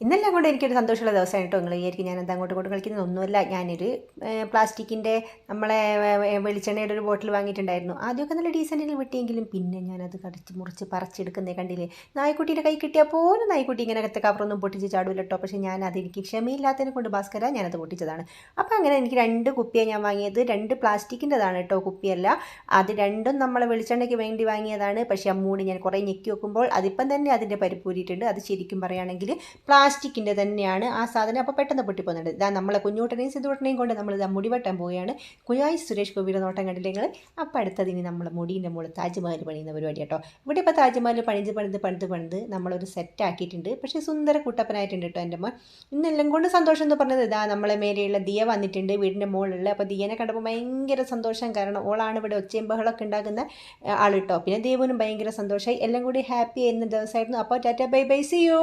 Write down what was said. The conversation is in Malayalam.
ഇന്നെല്ലാം കൊണ്ട് എനിക്കൊരു സന്തോഷമുള്ള ദിവസമാണ് കേട്ടോ. നിങ്ങൾ വിചാരിക്കും ഞാൻ എന്താ അങ്ങോട്ടും ഇങ്ങോട്ടും കളിക്കുന്നതൊന്നുമല്ല. ഞാനൊരു പ്ലാസ്റ്റിക്കിൻ്റെ നമ്മളെ വെളിച്ചെണ്ണയുടെ ഒരു ബോട്ടിൽ വാങ്ങിയിട്ടുണ്ടായിരുന്നു. ആദ്യമൊക്കെ നല്ല ഡീസൻറ്റിൽ വെട്ടിയെങ്കിലും പിന്നെ ഞാനത് കടിച്ച് മുറിച്ച് പറിച്ചെടുക്കുന്നേ കണ്ടില്ലേ. നായ്ക്കുട്ടീൻ്റെ കൈ കിട്ടിയാൽ പോലും നായ്ക്കുട്ടി ഇങ്ങനെ കവറൊന്നും പൊട്ടിച്ച് ചാടൂല കേട്ടോ. പക്ഷേ എനിക്ക് ക്ഷമയില്ലാത്തതിനെ കൊണ്ട് ഭാസ്കര ഞാനത് പൊട്ടിച്ചതാണ്. അപ്പോൾ അങ്ങനെ എനിക്ക് 2 കുപ്പിയാണ് ഞാൻ വാങ്ങിയത്. 2 പ്ലാസ്റ്റിക്കിൻ്റെതാണ് കേട്ടോ, കുപ്പിയല്ല. അത് രണ്ടും നമ്മളെ വെളിച്ചെണ്ണയ്ക്ക് വേണ്ടി വാങ്ങിയതാണ്. പക്ഷേ ആ മൂടി ഞാൻ കുറേ ഞെക്കി വെക്കുമ്പോൾ അതിപ്പം തന്നെ അതിൻ്റെ പരിപ്പൂരിയിട്ടുണ്ട്. അത് ശരിക്കും പറയുകയാണെങ്കിൽ പ്ലാസ്റ്റിക്കിൻ്റെ തന്നെയാണ് ആ സാധനം. അപ്പോൾ പെട്ടെന്ന് പൊട്ടിപ്പോകുന്നുണ്ട്. ഇതാ നമ്മളെ കുഞ്ഞൂട്ടനെയും സിദ്ധൂട്ടനെയും കൊണ്ട് നമ്മൾ ഇതാ മുടി വെട്ടാൻ പോവുകയാണ്. കുഞ്ഞായി സുരേഷ് ഗോപിയുടെ നോട്ടം കണ്ടില്ലേ നിങ്ങൾ. അപ്പോൾ അടുത്തതിന് നമ്മളെ മുടീൻ്റെ മുകളിൽ താജ്മഹൽ പണിയുന്ന പരിപാടി കേട്ടോ. ഇവിടെ ഇപ്പോൾ താജ്മഹൽ പണിത് നമ്മളൊരു സെറ്റ് ആക്കിയിട്ടുണ്ട്. പക്ഷേ സുന്ദര കുട്ടപ്പനായിട്ടുണ്ട് കേട്ടോ എൻ്റെ മോൻ. ഇന്നെല്ലാം കൊണ്ട് സന്തോഷം എന്ന് പറഞ്ഞത് ഇതാ നമ്മളെ മേലെയുള്ള ദിയ വന്നിട്ടുണ്ട്, വീടിൻ്റെ മുകളിലുള്ള. അപ്പോൾ ദിയനെ കണ്ടപ്പോൾ ഭയങ്കര സന്തോഷം. കാരണം ഓളാണ് ഇവിടെ ഒച്ചയും ബഹളമൊക്കെ ഉണ്ടാക്കുന്ന ആൾ കേട്ടോ. പിന്നെ ദേവനും ഭയങ്കര സന്തോഷമായി. എല്ലാം കൂടി ഹാപ്പി ആയിരുന്ന ദിവസമായിരുന്നു. അപ്പോൾ tata bye bye, see U.